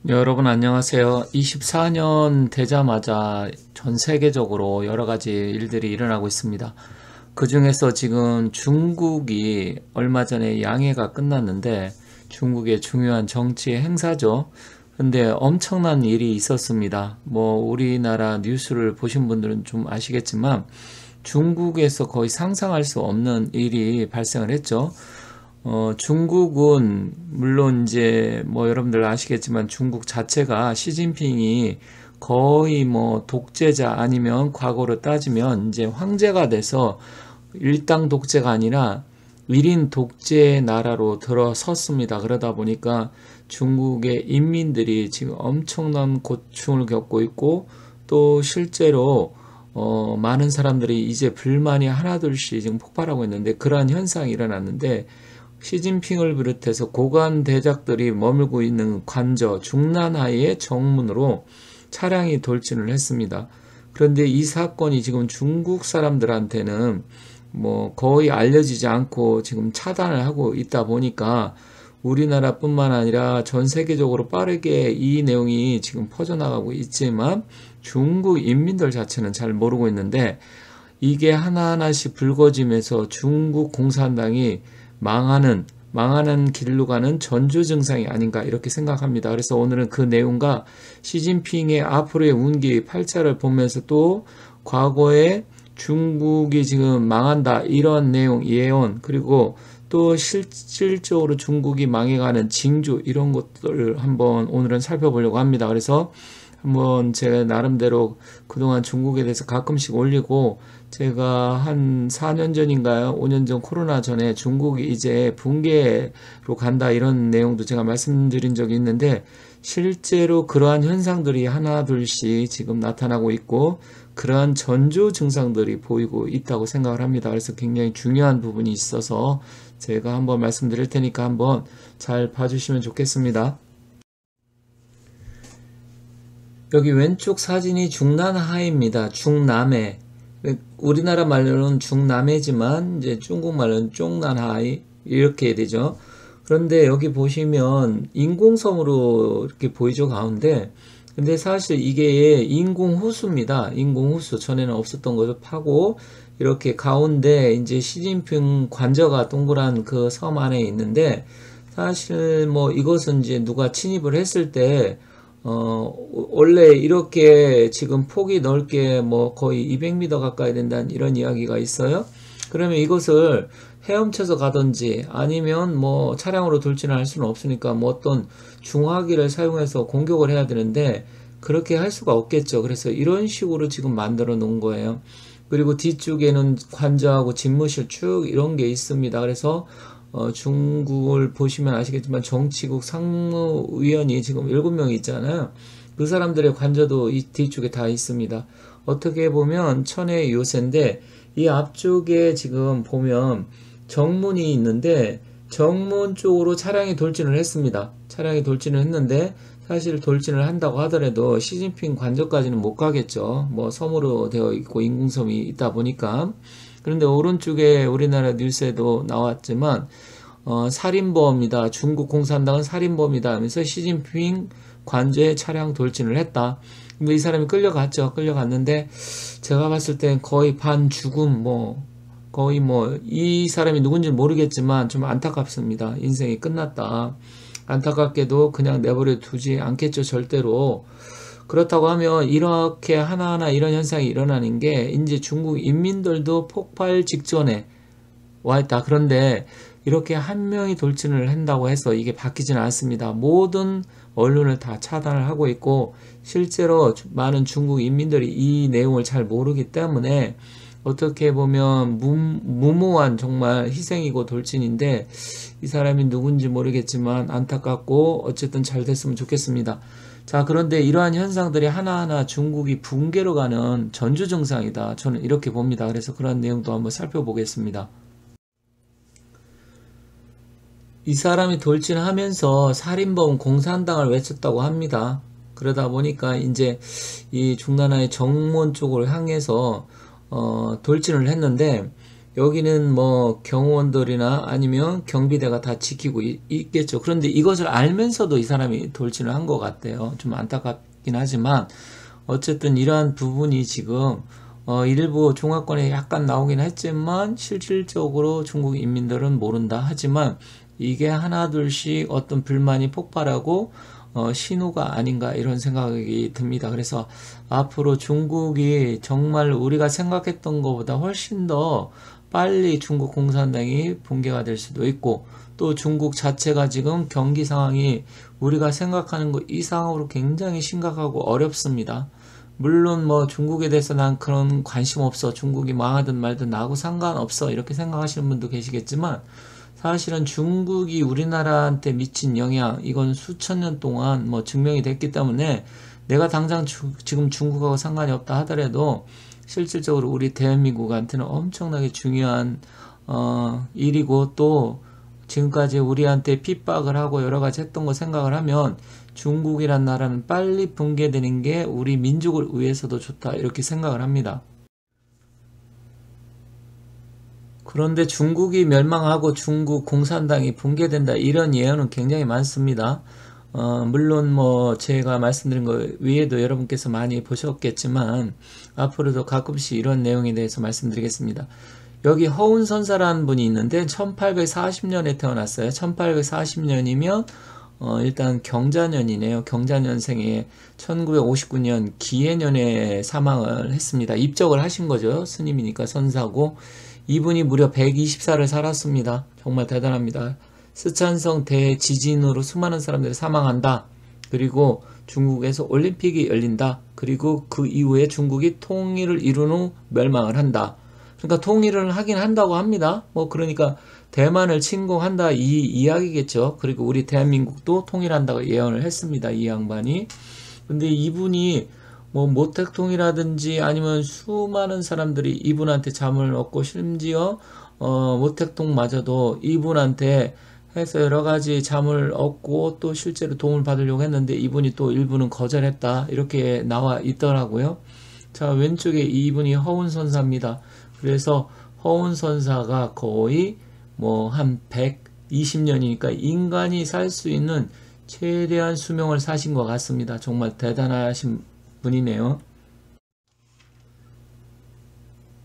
여러분 안녕하세요. 24년 되자마자 전 세계적으로 여러 가지 일들이 일어나고 있습니다. 그 중에서 지금 중국이 얼마 전에 양해가 끝났는데 중국의 중요한 정치 행사죠. 근데 엄청난 일이 있었습니다. 우리나라 뉴스를 보신 분들은 좀 아시겠지만 중국에서 거의 상상할 수 없는 일이 발생을 했죠. 중국은 물론 이제 여러분들 아시겠지만 중국 자체가 시진핑이 거의 독재자 아니면 과거로 따지면 이제 황제가 돼서 일당 독재가 아니라 1인 독재 나라로 들어섰습니다. 그러다 보니까 중국의 인민들이 지금 엄청난 고충을 겪고 있고 또 실제로 많은 사람들이 이제 불만이 하나둘씩 지금 폭발하고 있는데 그러한 현상이 일어났는데 시진핑을 비롯해서 고관 대작들이 머물고 있는 관저 중난하이의 정문으로 차량이 돌진을 했습니다. 그런데 이 사건이 지금 중국 사람들한테는 거의 알려지지 않고 지금 차단을 하고 있다 보니까 우리나라뿐만 아니라 전 세계적으로 빠르게 이 내용이 지금 퍼져나가고 있지만 중국 인민들 자체는 잘 모르고 있는데 이게 하나하나씩 불거지면서 중국 공산당이 망하는 길로 가는 전조 증상이 아닌가 이렇게 생각합니다. 그래서 오늘은 그 내용과 시진핑의 앞으로의 운기 팔자를 보면서 또 과거에 중국이 지금 망한다 이런 내용 예언 그리고 또 실질적으로 중국이 망해가는 징조 이런 것들을 한번 오늘은 살펴보려고 합니다. 그래서 한번 제가 나름대로 그동안 중국에 대해서 가끔씩 올리고 제가 한 4년 전인가요? 5년 전 코로나 전에 중국이 이제 붕괴로 간다 이런 내용도 제가 말씀드린 적이 있는데 실제로 그러한 현상들이 하나 둘씩 지금 나타나고 있고 그러한 전조 증상들이 보이고 있다고 생각을 합니다. 그래서 굉장히 중요한 부분이 있어서 제가 한번 말씀드릴 테니까 한번 잘 봐주시면 좋겠습니다. 여기 왼쪽 사진이 중난하입니다. 중남해. 우리나라 말로는 중남해지만 이제 중국 말로는 중난하이 이렇게 되죠. 그런데 여기 보시면 인공섬으로 이렇게 보이죠, 가운데. 근데 사실 이게 인공호수입니다. 인공호수. 전에는 없었던 것을 파고 이렇게 가운데 이제 시진핑 관저가 동그란 그 섬 안에 있는데 사실 이것은 이제 누가 침입을 했을 때 원래 이렇게 지금 폭이 넓게 거의 200m 가까이 된다는 이런 이야기가 있어요. 그러면 이것을 헤엄쳐서 가든지 아니면 차량으로 돌진을 할 수는 없으니까 어떤 중화기를 사용해서 공격을 해야 되는데 그렇게 할 수가 없겠죠. 그래서 이런 식으로 지금 만들어 놓은 거예요. 그리고 뒤쪽에는 관저하고 집무실 쭉 이런 게 있습니다. 그래서 중국을 보시면 아시겠지만 정치국 상무위원이 지금 7명이 있잖아요. 그 사람들의 관저도 이 뒤쪽에 다 있습니다. 어떻게 보면 천의 요새인데 이 앞쪽에 지금 보면 정문이 있는데 정문 쪽으로 차량이 돌진을 했습니다. 차량이 돌진을 했는데 사실 돌진을 한다고 하더라도 시진핑 관저까지는 못 가겠죠. 섬으로 되어 있고 인공섬이 있다 보니까. 그런데 오른쪽에 우리나라 뉴스에도 나왔지만 살인범이다. 중국 공산당은 살인범이다 하면서 시진핑 관저에 차량 돌진을 했다. 근데 이 사람이 끌려갔죠. 끌려갔는데 제가 봤을 땐 거의 반 죽음 거의 이 사람이 누군지 모르겠지만 좀 안타깝습니다. 인생이 끝났다. 안타깝게도 그냥 내버려 두지 않겠죠. 절대로. 그렇다고 하면 이렇게 하나하나 이런 현상이 일어나는 게 이제 중국 인민들도 폭발 직전에 와 있다. 그런데 이렇게 한 명이 돌진을 한다고 해서 이게 바뀌지는 않습니다. 모든 언론을 다 차단을 하고 있고 실제로 많은 중국 인민들이 이 내용을 잘 모르기 때문에 어떻게 보면 무모한 정말 희생이고 돌진인데 이 사람이 누군지 모르겠지만 안타깝고 어쨌든 잘 됐으면 좋겠습니다. 자, 그런데 이러한 현상들이 하나하나 중국이 붕괴로 가는 전조 증상이다. 저는 이렇게 봅니다. 그래서 그런 내용도 한번 살펴보겠습니다. 이 사람이 돌진하면서 살인범 공산당을 외쳤다고 합니다. 그러다 보니까 이제 이 중나라의 정문 쪽을 향해서 돌진을 했는데 여기는 뭐 경호원들이나 아니면 경비대가 다 지키고 있겠죠. 그런데 이것을 알면서도 이 사람이 돌진을 한 것 같아요. 좀 안타깝긴 하지만 어쨌든 이러한 부분이 지금 일부 종합권에 약간 나오긴 했지만 실질적으로 중국 인민들은 모른다. 하지만 이게 하나둘씩 어떤 불만이 폭발하고 신호가 아닌가 이런 생각이 듭니다. 그래서 앞으로 중국이 정말 우리가 생각했던 것보다 훨씬 더 빨리 중국 공산당이 붕괴가 될 수도 있고, 또 중국 자체가 지금 경기 상황이 우리가 생각하는 것 이상으로 굉장히 심각하고 어렵습니다. 물론 뭐 중국에 대해서 난 그런 관심 없어, 중국이 망하든 말든 나하고 상관없어 이렇게 생각하시는 분도 계시겠지만, 사실은 중국이 우리나라한테 미친 영향, 이건 수천 년 동안 뭐 증명이 됐기 때문에 내가 당장 지금 중국하고 상관이 없다 하더라도 실질적으로 우리 대한민국한테는 엄청나게 중요한 일이고, 또 지금까지 우리한테 핍박을 하고 여러 가지 했던 거 생각을 하면 중국이란 나라는 빨리 붕괴되는 게 우리 민족을 위해서도 좋다 이렇게 생각을 합니다. 그런데 중국이 멸망하고 중국 공산당이 붕괴된다 이런 예언은 굉장히 많습니다. 물론 뭐 제가 말씀드린 거 위에도 여러분께서 많이 보셨겠지만 앞으로도 가끔씩 이런 내용에 대해서 말씀드리겠습니다. 여기 허운선사라는 분이 있는데 1840년에 태어났어요. 1840년이면 일단 경자년이네요. 경자년생에 1959년 기해년에 사망을 했습니다. 입적을 하신 거죠. 스님이니까 선사고. 이분이 무려 120살을 살았습니다. 정말 대단합니다. 스촨성 대지진으로 수많은 사람들이 사망한다. 그리고 중국에서 올림픽이 열린다. 그리고 그 이후에 중국이 통일을 이룬 후 멸망을 한다. 그러니까 통일을 하긴 한다고 합니다. 뭐 그러니까 대만을 침공한다 이 이야기겠죠. 그리고 우리 대한민국도 통일한다고 예언을 했습니다. 이 양반이. 근데 이분이 뭐 모택동이라든지 아니면 수많은 사람들이 이분한테 잠을 얻고, 심지어 모택동마저도 이분한테 해서 여러 가지 잠을 얻고 또 실제로 도움을 받으려고 했는데 이분이 또 일부는 거절했다 이렇게 나와 있더라고요. 자, 왼쪽에 이분이 허운선사입니다. 그래서 허운선사가 거의 뭐 한 120년이니까 인간이 살 수 있는 최대한 수명을 사신 것 같습니다. 정말 대단하신 분이네요.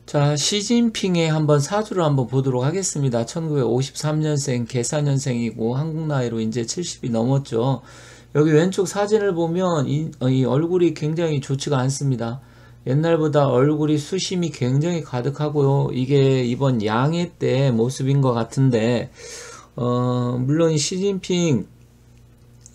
자, 시진핑의 한번 사주를 한번 보도록 하겠습니다. 1953년생, 계사년생이고 한국 나이로 이제 70이 넘었죠. 여기 왼쪽 사진을 보면 이 얼굴이 굉장히 좋지가 않습니다. 옛날보다 얼굴이 수심이 굉장히 가득하고요. 이게 이번 양해 때 모습인 것 같은데, 물론 이 시진핑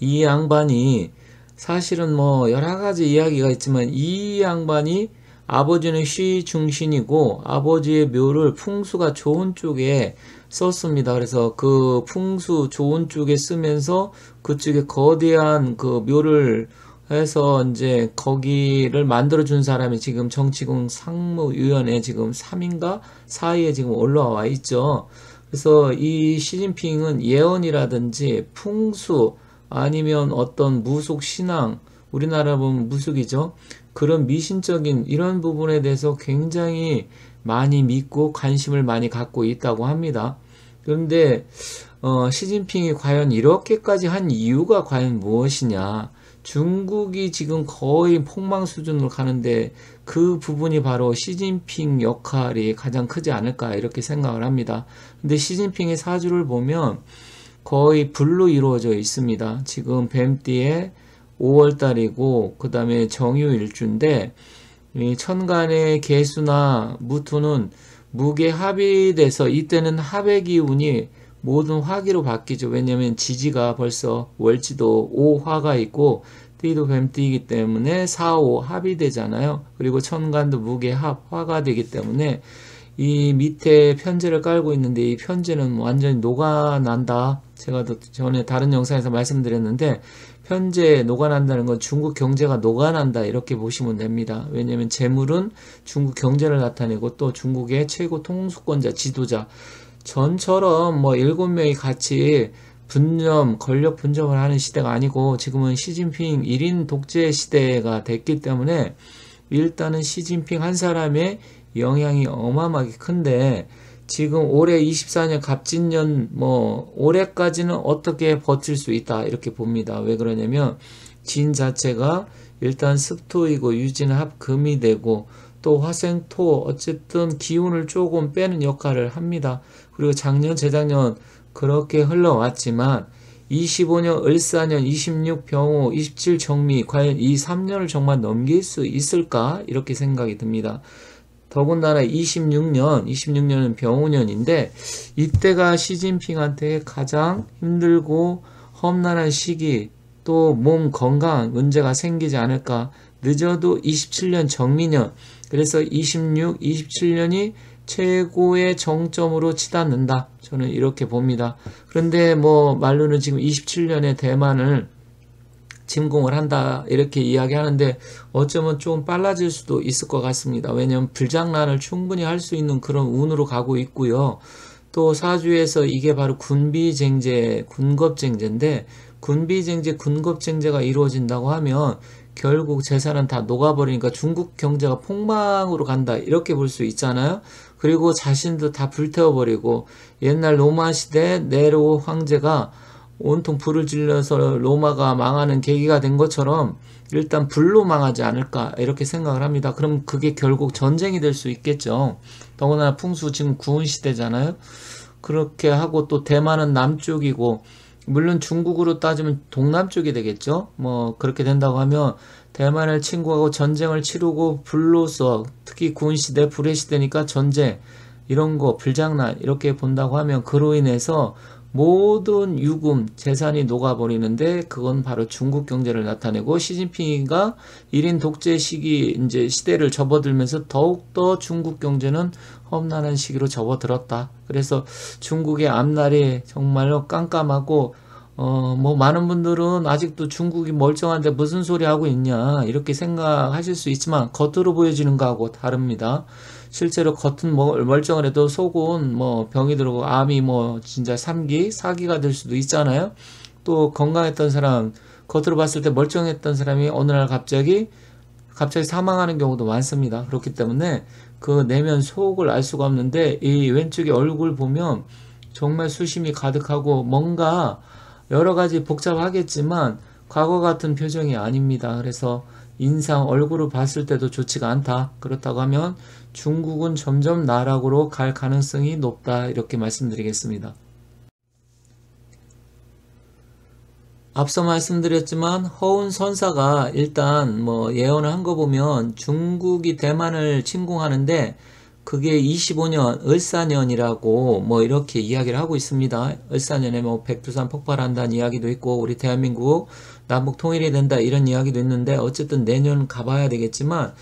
이 양반이 사실은 뭐 여러 가지 이야기가 있지만 이 양반이 아버지는 시 중신이고 아버지의 묘를 풍수가 좋은 쪽에 썼습니다. 그래서 그 풍수 좋은 쪽에 쓰면서 그쪽에 거대한 그 묘를 해서 이제 거기를 만들어준 사람이 지금 정치공 상무위원회 지금 3인가 4위에 지금 올라와 있죠. 그래서 이 시진핑은 예언이라든지 풍수 아니면 어떤 무속 신앙, 우리나라 보면 무속이죠. 그런 미신적인 이런 부분에 대해서 굉장히 많이 믿고 관심을 많이 갖고 있다고 합니다. 그런데 시진핑이 과연 이렇게까지 한 이유가 과연 무엇이냐? 중국이 지금 거의 폭망 수준으로 가는데 그 부분이 바로 시진핑 역할이 가장 크지 않을까 이렇게 생각을 합니다. 근데 시진핑의 사주를 보면 거의 불로 이루어져 있습니다. 지금 뱀띠에 5월달이고 그 다음에 정유일주인데 이 천간의 개수나 무토는 무게 합이 돼서 이때는 합의 기운이 모든 화기로 바뀌죠. 왜냐면 지지가 벌써 월지도 5화가 있고 띠도 뱀띠이기 때문에 4, 5 합이 되잖아요. 그리고 천간도 무게 합 화가 되기 때문에 이 밑에 편제를 깔고 있는데 이 편제는 완전히 녹아난다. 제가 전에 다른 영상에서 말씀드렸는데 편제 녹아난다는 건 중국 경제가 녹아난다 이렇게 보시면 됩니다. 왜냐하면 재물은 중국 경제를 나타내고 또 중국의 최고 통수권자 지도자 전처럼 뭐 7명이 같이 분점 권력 분점을 하는 시대가 아니고 지금은 시진핑 1인 독재 시대가 됐기 때문에 일단은 시진핑 한 사람의 영향이 어마어마하게 큰데 지금 올해 24년 갑진년 뭐 올해까지는 어떻게 버틸 수 있다 이렇게 봅니다. 왜 그러냐면 진 자체가 일단 습토이고 유지는 합금이 되고 또 화생토 어쨌든 기운을 조금 빼는 역할을 합니다. 그리고 작년 재작년 그렇게 흘러왔지만 25년 을사년 26 병호 27 정미 과연 이 3년을 정말 넘길 수 있을까 이렇게 생각이 듭니다. 더군다나 26년은 병우년인데 이때가 시진핑한테 가장 힘들고 험난한 시기 또 몸 건강 문제가 생기지 않을까. 늦어도 27년 정미년 그래서 26, 27년이 최고의 정점으로 치닫는다. 저는 이렇게 봅니다. 그런데 뭐 말로는 지금 27년에 대만을 침공을 한다 이렇게 이야기하는데 어쩌면 좀 빨라질 수도 있을 것 같습니다. 왜냐하면 불장난을 충분히 할 수 있는 그런 운으로 가고 있고요. 또 사주에서 이게 바로 군비쟁제, 군겁쟁제인데 군비쟁제, 군겁쟁제가 이루어진다고 하면 결국 재산은 다 녹아버리니까 중국 경제가 폭망으로 간다 이렇게 볼 수 있잖아요. 그리고 자신도 다 불태워버리고 옛날 로마 시대 네로 황제가 온통 불을 질러서 로마가 망하는 계기가 된 것처럼 일단 불로 망하지 않을까 이렇게 생각을 합니다. 그럼 그게 결국 전쟁이 될 수 있겠죠. 더군다나 풍수 지금 구은 시대잖아요. 그렇게 하고 또 대만은 남쪽이고 물론 중국으로 따지면 동남쪽이 되겠죠. 뭐 그렇게 된다고 하면 대만을 침공하고 전쟁을 치르고 불로서 특히 구은 시대 불의 시대니까 전쟁 이런 거 불장난 이렇게 본다고 하면 그로 인해서 모든 유금 재산이 녹아버리는데 그건 바로 중국 경제를 나타내고 시진핑이가 1인 독재 시기 이제 시대를 접어들면서 더욱더 중국 경제는 험난한 시기로 접어들었다. 그래서 중국의 앞날이 정말로 깜깜하고 뭐 많은 분들은 아직도 중국이 멀쩡한데 무슨 소리 하고 있냐 이렇게 생각하실 수 있지만 겉으로 보여지는 거하고 다릅니다. 실제로 겉은 멀쩡을 해도 속은 뭐 병이 들고 암이 뭐 진짜 3기, 4기가 될 수도 있잖아요. 또 건강했던 사람, 겉으로 봤을 때 멀쩡했던 사람이 어느 날 갑자기 사망하는 경우도 많습니다. 그렇기 때문에 그 내면 속을 알 수가 없는데 이 왼쪽에 얼굴 보면 정말 수심이 가득하고 뭔가 여러 가지 복잡하겠지만 과거 같은 표정이 아닙니다. 그래서 인상, 얼굴을 봤을 때도 좋지가 않다. 그렇다고 하면 중국은 점점 나락으로 갈 가능성이 높다. 이렇게 말씀드리겠습니다. 앞서 말씀드렸지만 허운 선사가 일단 뭐 예언을 한 거 보면 중국이 대만을 침공하는데 그게 25년 을사년이라고 뭐 이렇게 이야기를 하고 있습니다. 을사년에 뭐 백두산 폭발한다는 이야기도 있고 우리 대한민국 남북 통일이 된다 이런 이야기도 있는데 어쨌든 내년 가봐야 되겠지만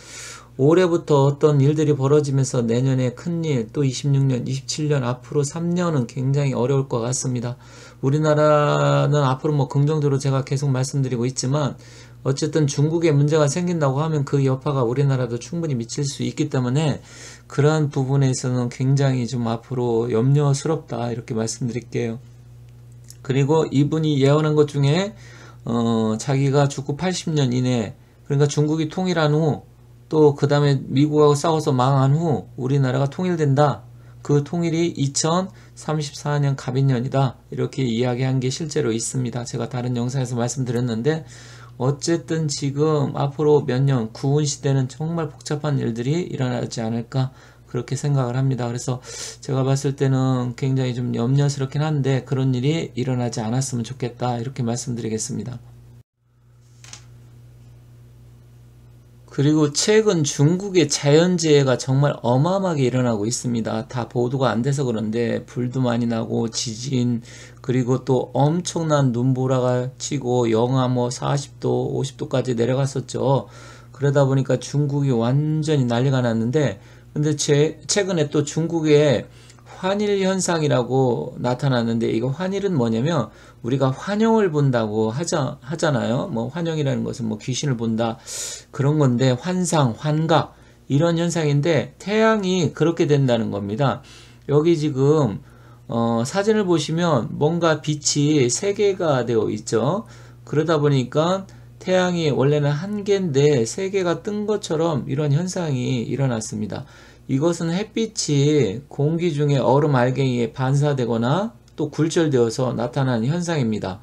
올해부터 어떤 일들이 벌어지면서 내년에 큰일 또 26년 27년 앞으로 3년은 굉장히 어려울 것 같습니다. 우리나라는 앞으로 뭐 긍정적으로 제가 계속 말씀드리고 있지만 어쨌든 중국에 문제가 생긴다고 하면 그 여파가 우리나라도 충분히 미칠 수 있기 때문에 그러한 부분에 있어서는 굉장히 좀 앞으로 염려스럽다 이렇게 말씀드릴게요. 그리고 이분이 예언한 것 중에 자기가 죽고 80년 이내 그러니까 중국이 통일한 후 또 그 다음에 미국하고 싸워서 망한 후 우리나라가 통일된다. 그 통일이 2034년 갑인년이다. 이렇게 이야기한 게 실제로 있습니다. 제가 다른 영상에서 말씀드렸는데 어쨌든 지금 앞으로 몇 년 구은 시대는 정말 복잡한 일들이 일어나지 않을까 그렇게 생각을 합니다. 그래서 제가 봤을 때는 굉장히 좀 염려스럽긴 한데 그런 일이 일어나지 않았으면 좋겠다 이렇게 말씀드리겠습니다. 그리고 최근 중국의 자연재해가 정말 어마어마하게 일어나고 있습니다. 다 보도가 안 돼서 그런데 불도 많이 나고 지진 그리고 또 엄청난 눈보라가 치고 영하 뭐 40도 50도까지 내려갔었죠. 그러다 보니까 중국이 완전히 난리가 났는데 근데 최근에 또 중국에 환일 현상이라고 나타났는데 이거 환일은 뭐냐면 우리가 환영을 본다고 하잖아요. 뭐 환영이라는 것은 뭐 귀신을 본다 그런 건데 환상, 환각 이런 현상인데 태양이 그렇게 된다는 겁니다. 여기 지금 사진을 보시면 뭔가 빛이 세 개가 되어 있죠. 그러다 보니까 태양이 원래는 한 개인데 세 개가 뜬 것처럼 이런 현상이 일어났습니다. 이것은 햇빛이 공기 중에 얼음 알갱이에 반사되거나 또 굴절되어서 나타나는 현상입니다.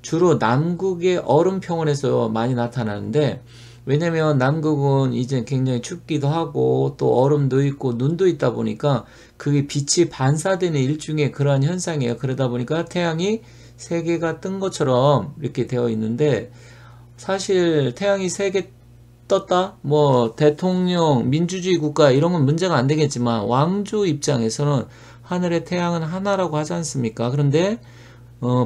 주로 남극의 얼음 평원에서 많이 나타나는데, 왜냐면 남극은 이제 굉장히 춥기도 하고 또 얼음도 있고 눈도 있다 보니까 그게 빛이 반사되는 일종의 그러한 현상이에요. 그러다 보니까 태양이 세 개가 뜬 것처럼 이렇게 되어 있는데, 사실 태양이 세 개 떴다? 뭐 대통령, 민주주의 국가 이런 건 문제가 안 되겠지만 왕조 입장에서는 하늘의 태양은 하나라고 하지 않습니까? 그런데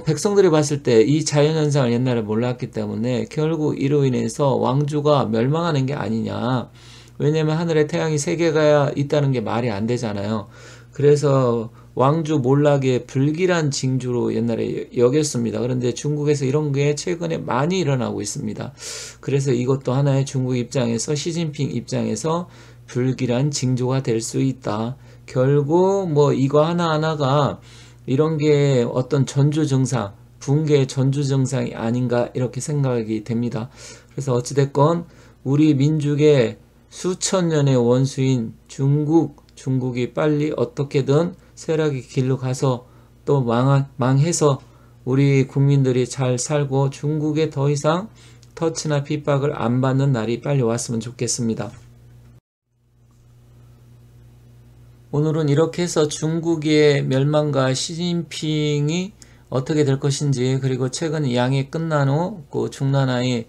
백성들이 봤을 때 이 자연현상을 옛날에 몰랐기 때문에 결국 이로 인해서 왕조가 멸망하는 게 아니냐. 왜냐면 하늘에 태양이 세 개가 있다는 게 말이 안 되잖아요. 그래서 왕조 몰락의 불길한 징조로 옛날에 여겼습니다. 그런데 중국에서 이런 게 최근에 많이 일어나고 있습니다. 그래서 이것도 하나의 중국 입장에서, 시진핑 입장에서 불길한 징조가 될 수 있다. 결국 뭐 이거 하나하나가 이런 게 어떤 전조 증상, 붕괴의 전조 증상이 아닌가 이렇게 생각이 됩니다. 그래서 어찌됐건 우리 민족의 수천 년의 원수인 중국이 빨리 어떻게든 쇠락의 길로 가서 또 망해서 우리 국민들이 잘 살고 중국에 더 이상 터치나 핍박을 안 받는 날이 빨리 왔으면 좋겠습니다. 오늘은 이렇게 해서 중국의 멸망과 시진핑이 어떻게 될 것인지, 그리고 최근 양이 끝난 후 그 중난하에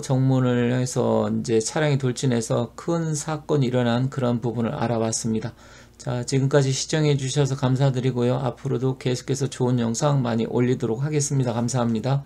정문을 해서 이제 차량이 돌진해서 큰 사건이 일어난 그런 부분을 알아봤습니다. 자, 지금까지 시청해 주셔서 감사드리고요. 앞으로도 계속해서 좋은 영상 많이 올리도록 하겠습니다. 감사합니다.